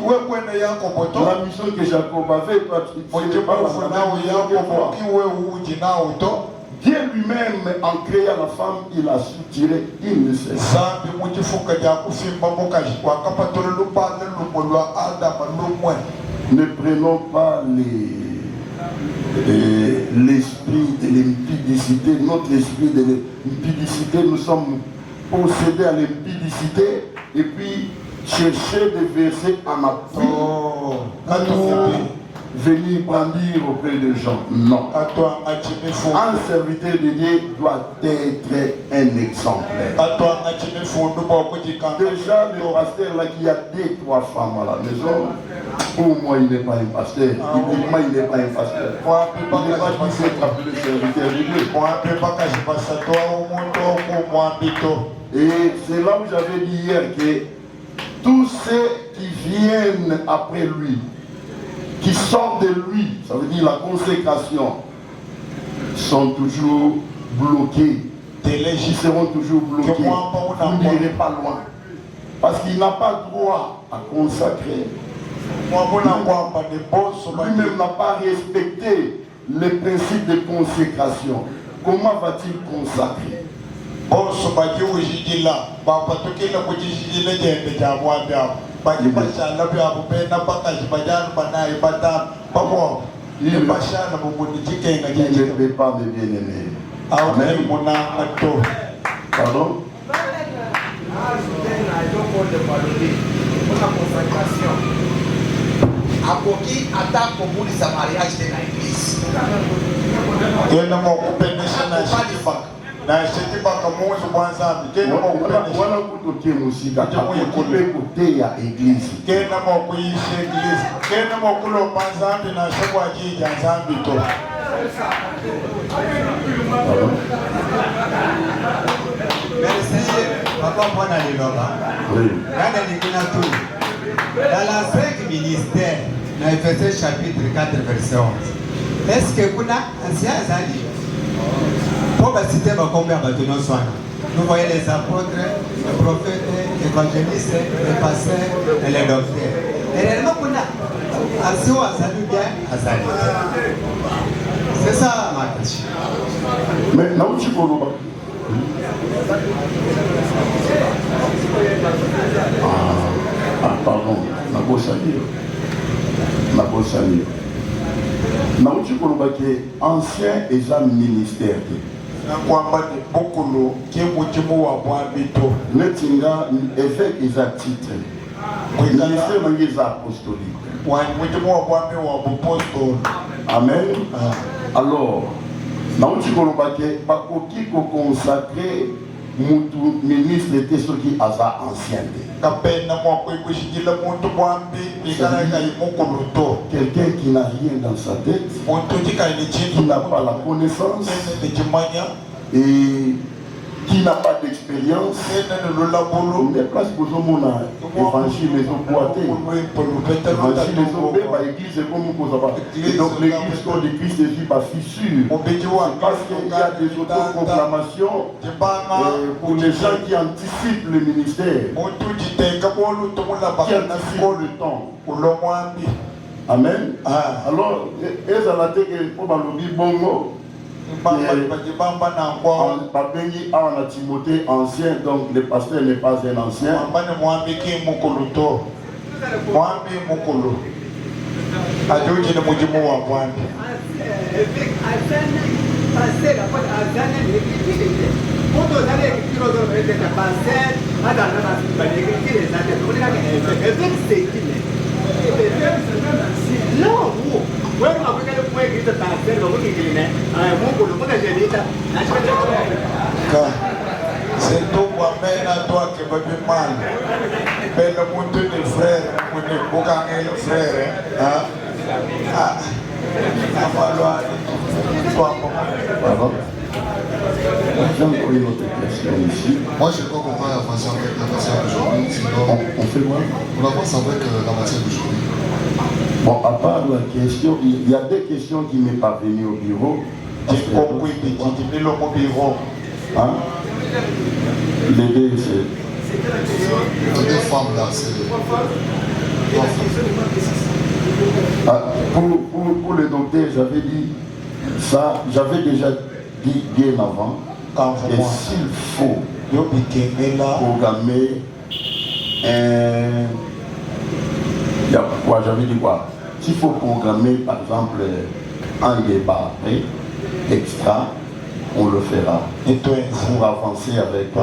wekwene yakobo to La mission que Jacob avait, toi, tu ne sais pas nawe la yakobo grâce. kiwe uji nawe to Dieu lui-même, en créant la femme, il a su tirer une seule. zambi muchifuka ja kufimba mukaji wakapatula lupala lumwe lwa adama lumwe Ne prenons pas l'esprit de l'impudicité, notre esprit de l'impudicité, nous sommes possédés à l'impudicité et puis chercher des versets en appui oh pour venir brandir auprès des gens. Non. katwanga chimifundo Un serviteur de Dieu doit être un exemplaire. katwanga chimifundo bokujikanga Déjà, le pasteur là qui a 2-3 femmes à la maison, pour moi, il n'est pas un pasteur. Bibliquement, il n'est pas un pasteur. Il n'est pas qui s'est appelé serviteur de Dieu. mwambe bakashipasatwa umuntu okumwambito Et c'est là où j'avais dit hier que tous ceux qui viennent après lui, qui sortent de lui, ça veut dire la consécration, sont toujours bloqués. Ils seront toujours bloqués. Vous n'irez pas loin. Parce qu'il n'a pas droit à consacrer. mwabona kwamba ni boso Lui-même n'a pas respecté les principes de consécration. Comment va-t-il consacrer? boso bajiwijijila bapatukile kujijijile jende ja mwambe abo bajibashana byabo pena bakaji bajana banayi batano babo ibashana mubunijikenga Il ne jajika peut pas me bien-aimer. awuke Amen. munanga to Pardon? akoki ata kobulisa mariage te na église kena mokupendesha na shitibaka na shitibaka muzu bwanzambi kena mokupendesha Wana kutoke musika akokipe koteya église. kena mokuyisha eglise kena mokulomba nzambi na shobwajija nzambi to Pardon? mais le Seigneur Papa, moi, dans les loba. Oui. Dans la 5 ministères, dans Ephésiens chapitre 4, verset 11, est-ce que vous avez ancien Azali? Pour citer combien de soins? Nous voyons les apôtres, les prophètes, les évangélistes, les pasteurs et les docteurs. Et réellement, vous avez ancien Azali bien Azali. C'est ça ma question. Mais non, tu peux pas. Pardon, Nabosani. Nauti Kolobake, ancien et ministère. Netinga, évêque et titre. Ministère et apostolique. Amen. Alors, Nauti Kolobake, Bakoki ko consacré. Moutou ministre était ce qui a ça ancien. Quelqu'un qui n'a rien dans sa tête, qui n'a pas la connaissance et qui n'a pas d'expérience, mais place pour mon évangile les oppoatés. Évangile les oppoatés, l'église est comme nous. Et donc l'église comme l'église est vie par fissure. Parce qu'il y a des autoproclamations pour les gens qui anticipent le ministère, qui anticipent le temps. Amen. Alors, ils ont été pour le bongo. Babengi a Timothée ancien, donc le pasteur n'est pas un ancien. C'est tout moi-même à toi qui me fait mal. Mais le monde des frères, on est beaucoup le frère. Moi, je crois qu'on va avancer avec la matière d'aujourd'hui. Sinon, on fait quoi? On avance avec la matière d'aujourd'hui. Bon, à part la question, il y a des questions qui m'est pas venues au bureau. Hein? Les deux, c'est... Les deux femmes là, c'est... Pour le docteur, j'avais dit ça, j'avais déjà dit bien avant, que s'il faut programmer j'avais dit quoi? S'il faut programmer par exemple un débat extra, on le fera pour avancer avec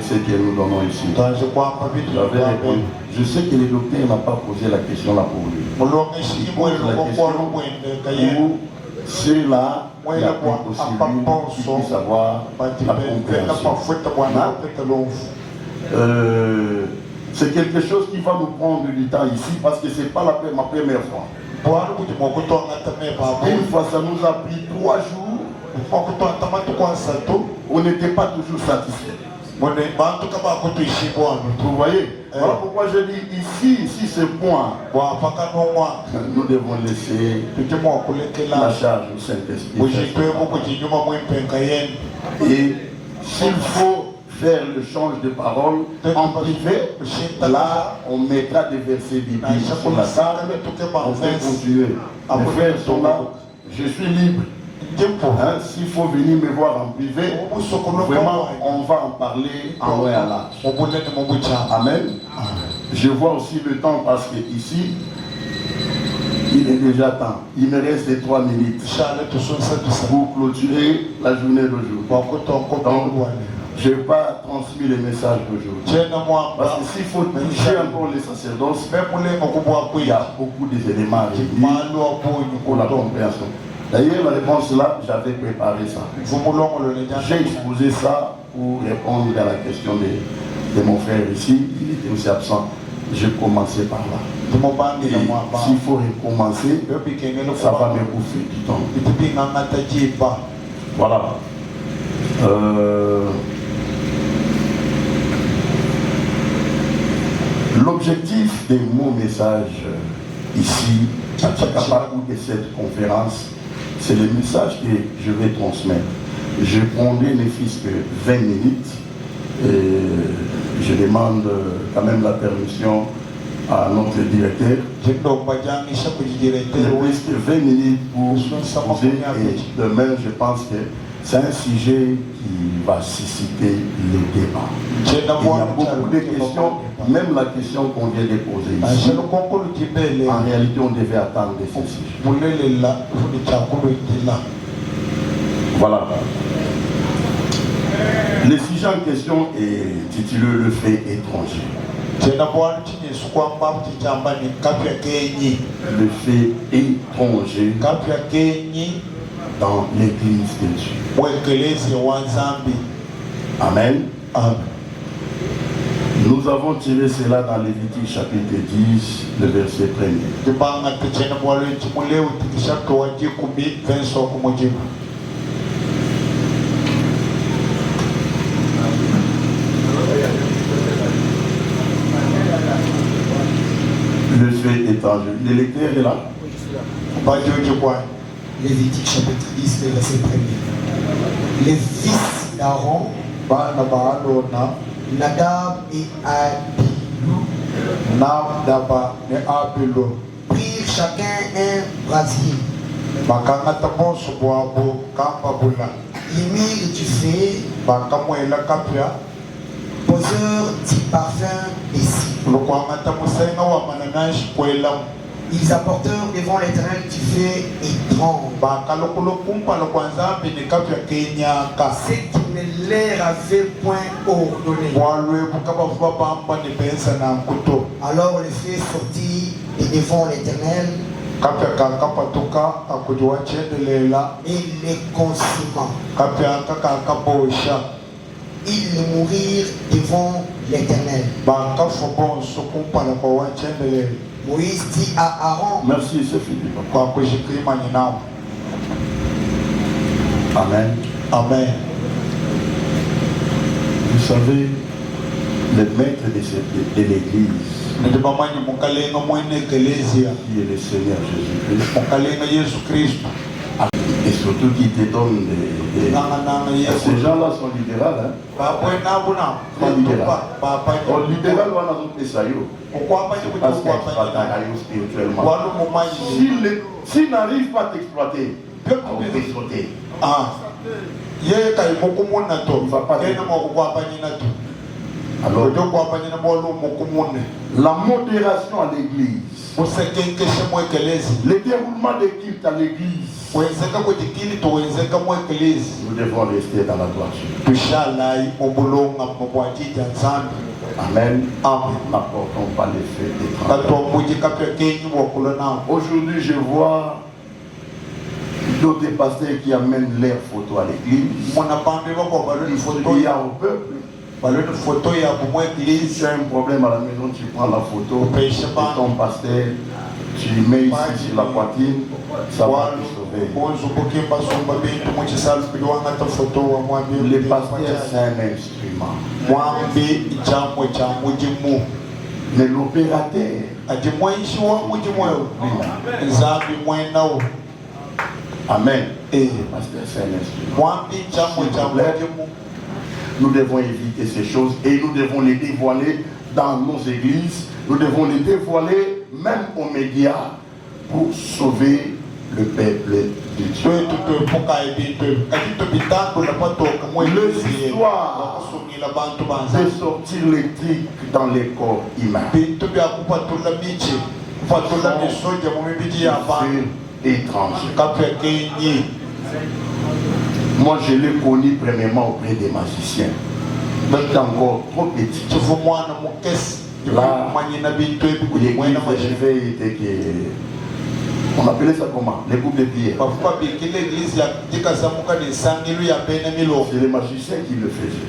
ce que nous donnons ici. J'avais répondu. Je sais que le docteur n'a pas posé la question là pour lui. Il pose la question où c'est là qu'il y a possible qu'il puisse avoir la compréhension. C'est quelque chose qui va nous prendre du temps ici parce que ce n'est pas ma première fois. Une fois, ça nous a pris 3 jours. On n'était pas toujours satisfait. Vous voyez? Voilà pourquoi je dis ici ce point, nous devons laisser la charge au Saint-Esprit. Et s'il faut faire l'échange de paroles en privé, là on mettra des versets bibliques sur la table, on va continuer. Les frères sont là, je suis libre. S'il faut venir me voir en privé, vraiment on va en parler en haut et à large. Amen. Je vois aussi le temps parce que ici, il est déjà temps. Il me reste 3 minutes pour clôturer la journée d'aujourd'hui. Je n'ai pas transmis les messages d'aujourd'hui. Parce que s'il faut toucher encore les sacerdoces, il y a beaucoup d'éléments à retenir pour la compréhension. D'ailleurs, la réponse là, j'avais préparé ça. J'ai exposé ça pour répondre à la question de mon frère ici. Il était aussi absent. J'ai commencé par là. S'il faut recommencer, ça va me bouffer du temps. Voilà. L'objectif de mon message ici, à Tchakapa ou de cette conférence, c'est le message que je vais transmettre. Je prendrai ne fût-ce que 20 minutes et je demande quand même la permission à notre directeur. Il reste 20 minutes pour poser et demain je pense que c'est un sujet qui va susciter le débat. Il y a beaucoup de questions, même la question qu'on vient de poser ici. En réalité, on devait attendre de ce sujet. Voilà. Le sujet en question est titulé Le fait étranger. Le fait étranger dans l'église de Dieu. Amen. Nous avons tiré cela dans Lévitique chapitre 10, le verset 1er. Le fait étranger. Le lecteur est là. Lévitique chapitre 10, le verset 1er. Les fils d'Aaron, Nadab et Abihu, prirent chacun un brasier. Ils mirent du feu, poseur du parfum et cire. Ils apportèrent devant l'Éternel du feu étrange, ce qui ne leur avait point ordonné. Alors le feu sortit de devant l'Éternel et les consuma. Ils mourirent devant l'Éternel. Moïse dit à Aaron. Merci, c'est fini. Amen. Amen. Vous savez, le maître de l'église, qui est le Seigneur Jésus-Christ, et surtout qui te donne ces gens-là sont libéraux, hein? Sont libéraux. Au libéral, on a d'autres saillots. Parce qu'ils exploitent spirituellement. S'ils n'arrivent pas à t'exploiter, on peut sauter. Il ne va pas alors, la modération à l'église, le déroulement des cultes à l'église, nous devons rester dans la droiture. Amen. N'apportons pas l'effet étrange. Aujourd'hui, je vois d'autres pasteurs qui amènent leurs photos à l'église. Il y a au peuple. Si tu as un problème à la maison, tu prends la photo de ton pasteur, tu mets ici sur la poitrine, ça va te sauver. Le pasteur, c'est un instrument. Mais l'opérateur, amen. Et le pasteur, c'est un instrument. Nous devons éviter ces choses et nous devons les dévoiler dans nos églises. Nous devons les dévoiler même aux médias pour sauver le peuple de Dieu. L'histoire de sortir l'éthique dans les corps humains. Étranger. Moi, je l'ai connu premièrement auprès des magiciens. Mais j'étais encore trop petit. Là, l'église était que... On appelait ça comment? Les groupes de prière. C'est les magiciens qui le faisaient.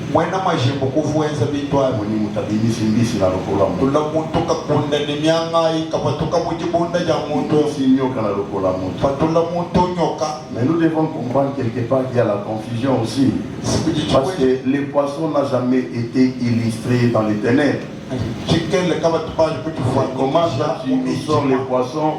Mais nous devons comprendre quelque part qu'il y a la confusion aussi. Parce que les poissons n'ont jamais été illustrés dans les ténèbres. chikele kama tupaje kuti Comment ça tu nous sors les poissons?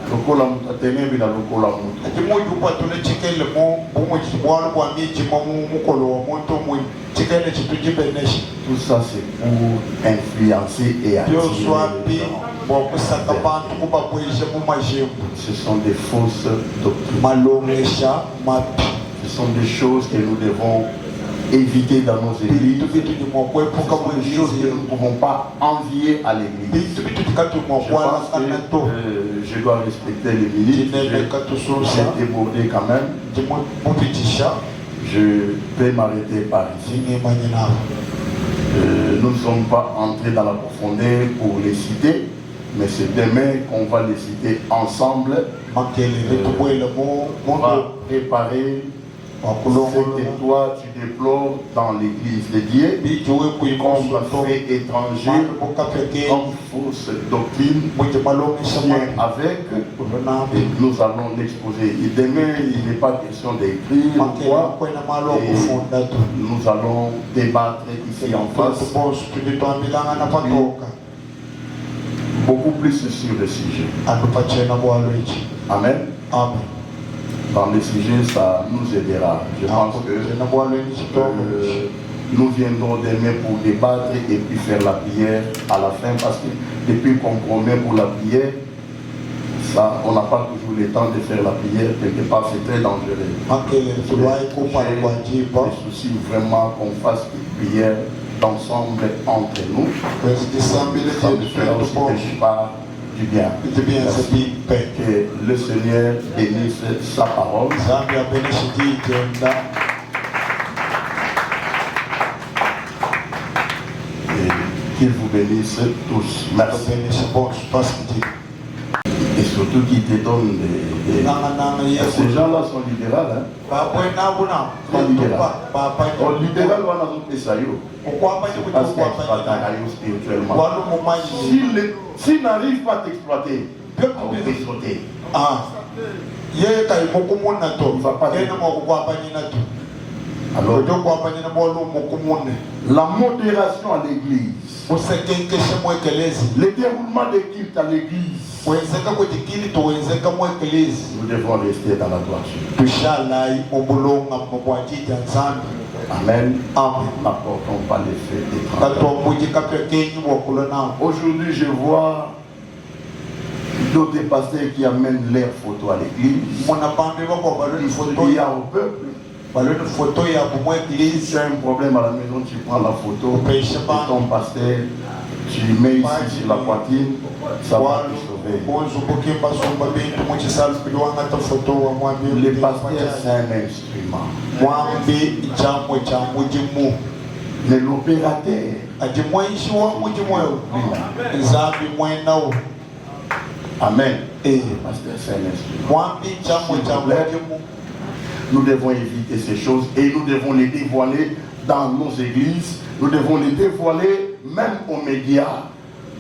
Lokola mutatenemi na lokola mutu. ati mutu kwa tule chikele mo bomo chibwalo kwa miji mo mukolo wa muntu mu chikele chitujibeneshi. Tout ça c'est pour influencer et attirer Yo les swapi gens. bo kusaka bantu kuba kuisha mu majembu. Ce sont des fausses doctrines. Malomesha mapi. Ce sont des choses que nous devons éviter dans nos églises. Bitu bitu ni mokwe puka mu Des choses que nous ne pouvons pas envier à l'église. bitu bitu katu Je mokwa pense na kanato. que je dois respecter les minutes. Jinebe katu sosa. J'ai débordé quand même. Jimu mupitisha. Je vais m'arrêter par ici. Zini manyina. Nous ne sommes pas entrés dans la profondeur pour les citer, mais c'est demain qu'on va les citer ensemble. Makele bitubwele mo On mondo. va préparer ce que toi tu déplores dans l'église dédiée comme fait étranger, comme fausse doctrine vient avec, et nous allons l'exposer. Et demain, il n'est pas question d'écrire ou quoi, et nous allons débattre ici en face, beaucoup plus sur le sujet. Amen. Amen. Dans le sujet, ça nous aidera. Je pense que nous viendrons demain pour débattre et puis faire la prière à la fin, parce que depuis qu'on promet pour la prière, ça, on n'a pas toujours le temps de faire la prière, quelque part c'est très dangereux. J'ai des soucis vraiment qu'on fasse une prière d'ensemble entre nous. Ça me fera aussi quelque part du bien. Merci. Que le Seigneur bénisse sa parole. Et qu'il vous bénisse tous. Merci. Et surtout qu'il te donne des... Ces gens-là sont libéraux. Hein? Sont libéraux. Oh, libéral, on a tout ça. Parce qu'ils exploitent spirituellement. S'ils n'arrivent pas à t'exploiter, on peut sauter. Alors, la modération à l'église, le déroulement des cultes à l'église, nous devons rester dans la droiture. Amen. N'apportons pas les faits étrangers. Aujourd'hui, je vois d'autres pasteurs qui amènent leurs photos à l'église. Il y a au peuple. Si tu as un problème à la maison, tu prends la photo de ton pasteur, tu mets ici sur la poitrine, ça va te sauver. Le pasteur, c'est un instrument. Mais l'opérateur, amen. Et pasteur, c'est un instrument. Nous devons éviter ces choses et nous devons les dévoiler dans nos églises. Nous devons les dévoiler même aux médias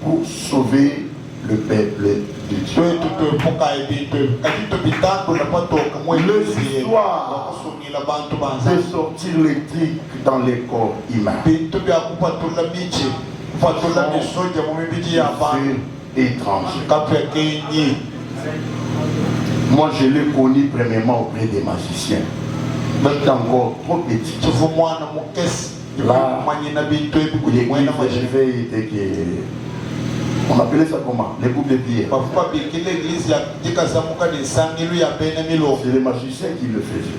pour sauver le peuple de Dieu. L'histoire de sortir les trucs dans les corps humains. Étranger. Moi, je l'ai connu premièrement auprès des magiciens. J'étais encore trop petit. Là, l'église je vais était que... On appelait ça comment? Les coupes de pieds. C'est les magiciens qui le faisaient.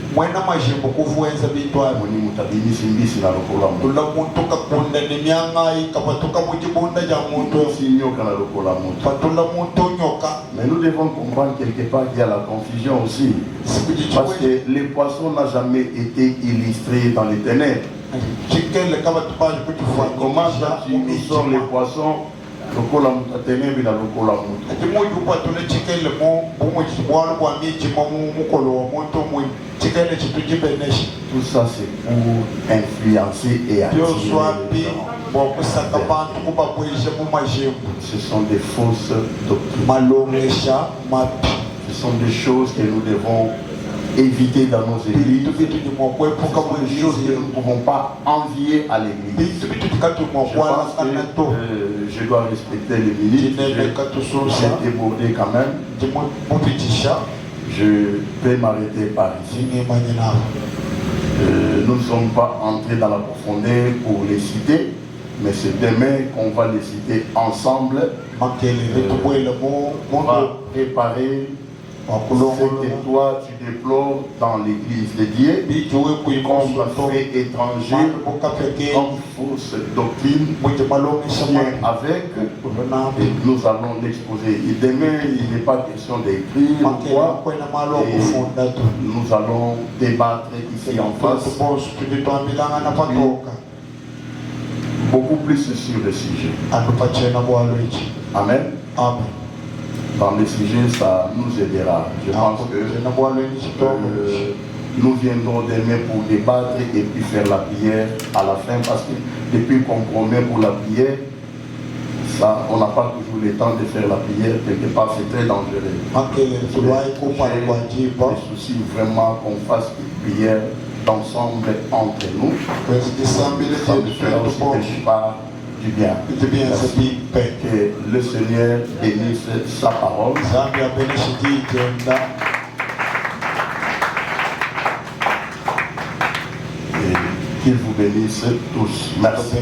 Mais nous devons comprendre quelque part qu'il y a la confusion aussi. Parce que les poissons n'ont jamais été illustrés dans les ténèbres. Comment ça, tu nous sors les poissons? Tout ça c'est pour influencer et attirer les gens. Ce sont des fausses doctrines. Ce sont des choses que nous devons éviter dans nos églises. Ce sont des choses que nous ne pouvons pas envier à l'église. je dois respecter les minutes. J'ai débordé quand même. Je vais m'arrêter par ici. Nous ne sommes pas entrés dans la profondeur pour les citer, mais c'est demain qu'on va les citer ensemble. On va préparer ce que toi tu déplores dans l'église dédiée, comme fait étranger, comme fausse doctrine, vient avec, et nous allons l'exposer. Et demain, il n'est pas question d'écrire, nous allons débattre ici en face, beaucoup plus sur le sujet. Amen. Dans le sujet, ça nous aidera. Je pense que nous viendrons demain pour débattre et puis faire la prière à la fin, parce que depuis qu'on promet pour la prière, ça, on n'a pas toujours le temps de faire la prière, quelque part c'est très dangereux. Je soucie vraiment qu'on fasse une prière d'ensemble entre nous. Ça me fera aussi quelque part du bien. Merci. Que le Seigneur bénisse sa parole. Et qu'il vous bénisse tous. Merci.